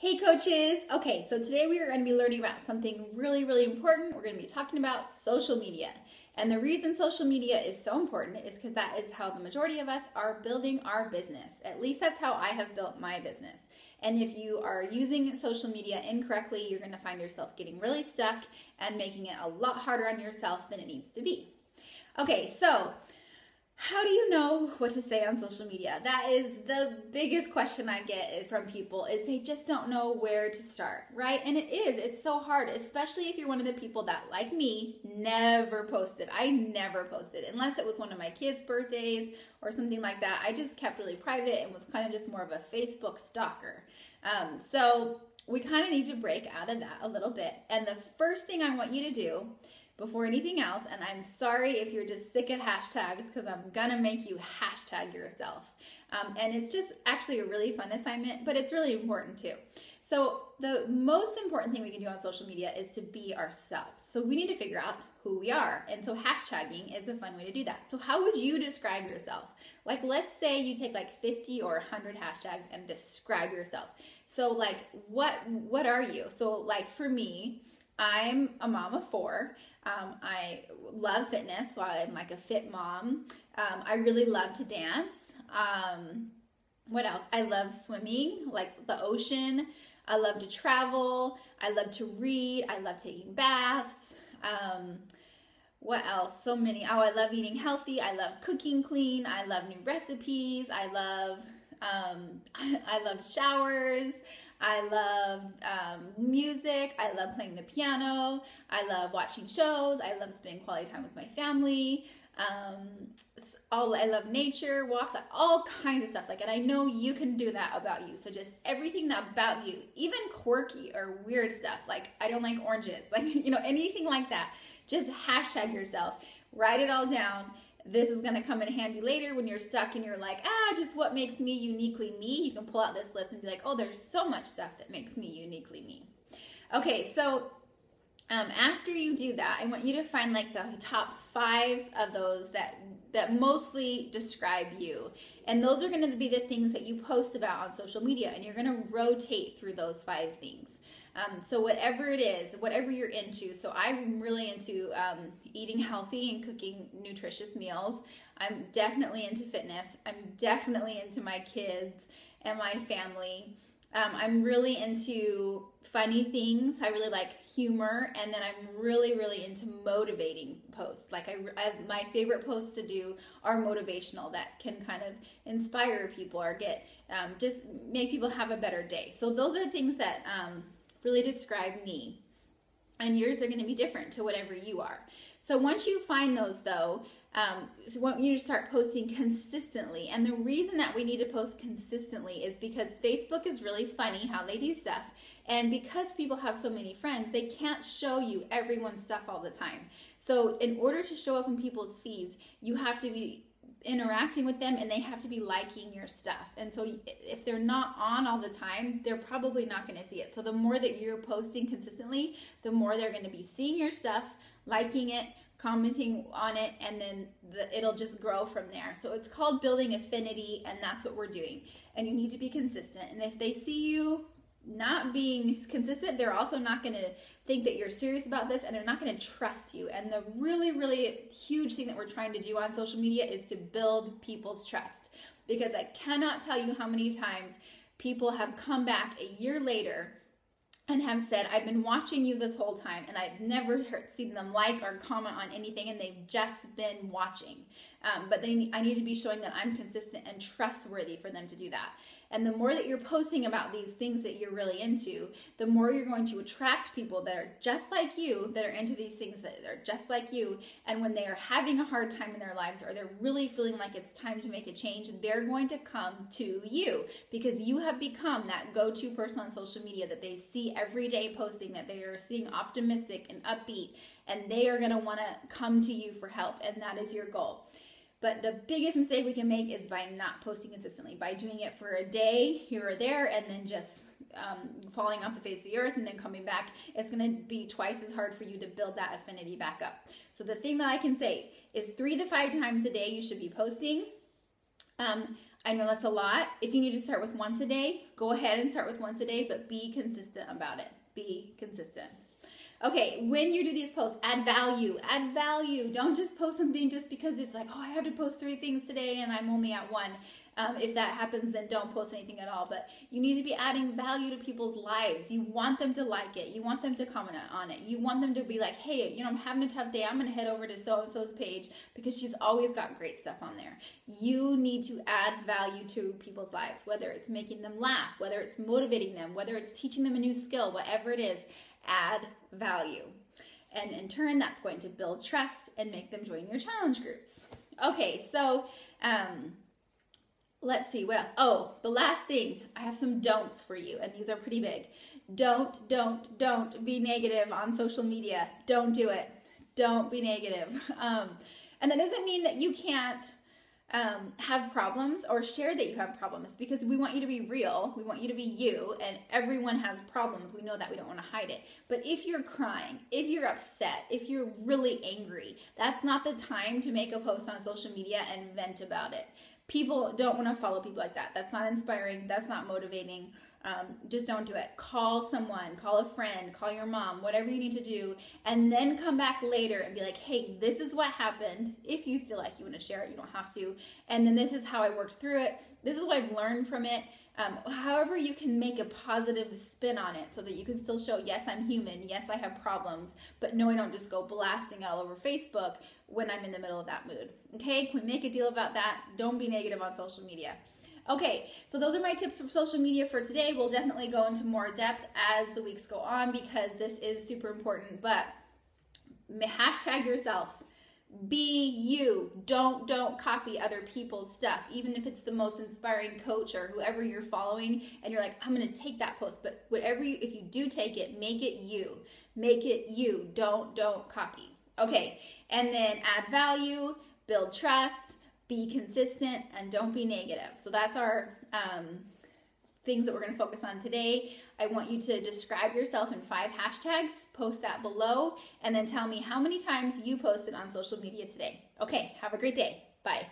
Hey coaches! Okay, so today we are going to be learning about something really important. We're going to be talking about social media. And the reason social media is so important is because that is how the majority of us are building our business. At least that's how I have built my business. And if you are using social media incorrectly, you're going to find yourself getting really stuck and making it a lot harder on yourself than it needs to be. Okay, so how do you know what to say on social media? That is the biggest question I get from people, is they just don't know where to start, right? And it's so hard, especially if you're one of the people that, like me, never posted. I never posted unless it was one of my kids' birthdays or something like that. I just kept really private and was kind of just more of a Facebook stalker. So we kind of need to break out of that a little bit. And the first thing I want you to do before anything else, and I'm sorry if you're just sick of hashtags because I'm gonna make you hashtag yourself. And it's just actually a really fun assignment, but it's really important too. So the most important thing we can do on social media is to be ourselves. So we need to figure out who we are. And so hashtagging is a fun way to do that. So how would you describe yourself? Like, let's say you take like 50 or 100 hashtags and describe yourself. So like, what are you? So like for me, I'm a mom of 4. I love fitness, so I'm like a fit mom. I really love to dance. What else? I love swimming, like the ocean. I love to travel. I love to read. I love taking baths. What else? So many. Oh, I love eating healthy. I love cooking clean. I love new recipes. I love showers. I love music. I love playing the piano. I love watching shows. I love spending quality time with my family. I love nature, walks, all kinds of stuff. Like, and I know you can do that about you. So just everything about you, even quirky or weird stuff. Like, I don't like oranges. Like, anything like that. Just hashtag yourself. Write it all down. This is going to come in handy later when you're stuck and you're like, just what makes me uniquely me. You can pull out this list and be like, oh, there's so much stuff that makes me uniquely me. Okay, so after you do that, I want you to find like the top 5 of those that mostly describe you. And those are going to be the things that you post about on social media, and you're going to rotate through those 5 things. So whatever it is, whatever you're into. So I'm really into eating healthy and cooking nutritious meals. I'm definitely into fitness. I'm definitely into my kids and my family. I'm really into funny things. I really like humor, and then I'm really into motivating posts. Like my favorite posts to do are motivational, that can kind of inspire people or get just make people have a better day. So those are things that really describe me, and yours are going to be different to whatever you are. So once you find those though, I want you to start posting consistently. And the reason that we need to post consistently is because Facebook is really funny how they do stuff. And because people have so many friends, they can't show you everyone's stuff all the time. So in order to show up in people's feeds, you have to be interacting with them, and they have to be liking your stuff. And so if they're not on all the time, they're probably not going to see it. So the more that you're posting consistently, the more they're going to be seeing your stuff, liking it, commenting on it, and then it'll just grow from there. So it's called building affinity, and that's what we're doing. And you need to be consistent. And if they see you not being consistent, they're also not going to think that you're serious about this, and they're not going to trust you. And the really huge thing that we're trying to do on social media is to build people's trust, because I cannot tell you how many times people have come back a year later and have said, I've been watching you this whole time, and I've never seen them like or comment on anything, and they've just been watching. But I need to be showing that I'm consistent and trustworthy for them to do that. And the more that you're posting about these things that you're really into, the more you're going to attract people that are just like you, that are into these things that are just like you. And when they are having a hard time in their lives, or they're really feeling like it's time to make a change, they're going to come to you, because you have become that go-to person on social media that they see every day posting, that they are seeing optimistic and upbeat, and they are going to want to come to you for help. And that is your goal. But the biggest mistake we can make is by not posting consistently, by doing it for a day here or there, and then just falling off the face of the earth and then coming back. It's going to be twice as hard for you to build that affinity back up. So the thing that I can say is 3 to 5 times a day you should be posting. I know that's a lot. If you need to start with once a day, go ahead and start with once a day, but be consistent about it. Be consistent. Okay, when you do these posts, add value. Add value. Don't just post something just because it's like, oh, I have to post 3 things today and I'm only at 1. If that happens, then don't post anything at all. But you need to be adding value to people's lives. You want them to like it. You want them to comment on it. You want them to be like, hey, I'm having a tough day. I'm going to head over to so-and-so's page because she's always got great stuff on there. You need to add value to people's lives, whether it's making them laugh, whether it's motivating them, whether it's teaching them a new skill, whatever it is, add value. And in turn, that's going to build trust and make them join your challenge groups. Okay, so let's see, what else? Oh, the last thing, I have some don'ts for you, and these are pretty big. Don't be negative on social media. Don't do it. Don't be negative. And that doesn't mean that you can't have problems or share that you have problems, because we want you to be real. We want you to be you, and everyone has problems. We know that. We don't want to hide it. But if you're crying, if you're upset, if you're really angry, that's not the time to make a post on social media and vent about it. People don't want to follow people like that. That's not inspiring. That's not motivating. Just don't do it. Call someone, call a friend, call your mom, whatever you need to do, and then come back later and be like, hey, this is what happened. If you feel like you want to share it, you don't have to. And then this is how I worked through it. This is what I've learned from it. However you can make a positive spin on it so that you can still show, yes, I'm human. Yes, I have problems. But no, I don't just go blasting all over Facebook when I'm in the middle of that mood. Okay, can we make a deal about that? Don't be negative on social media. Okay, so those are my tips for social media for today. We'll definitely go into more depth as the weeks go on because this is super important. But hashtag yourself. Be you. Don't copy other people's stuff, even if it's the most inspiring coach or whoever you're following and you're like, I'm going to take that post. But if you do take it, make it you. Make it you. Don't copy. Okay, and then add value, build trust, be consistent, and don't be negative. So that's our things that we're going to focus on today. I want you to describe yourself in 5 hashtags, post that below, and then tell me how many times you posted on social media today. Okay, have a great day. Bye.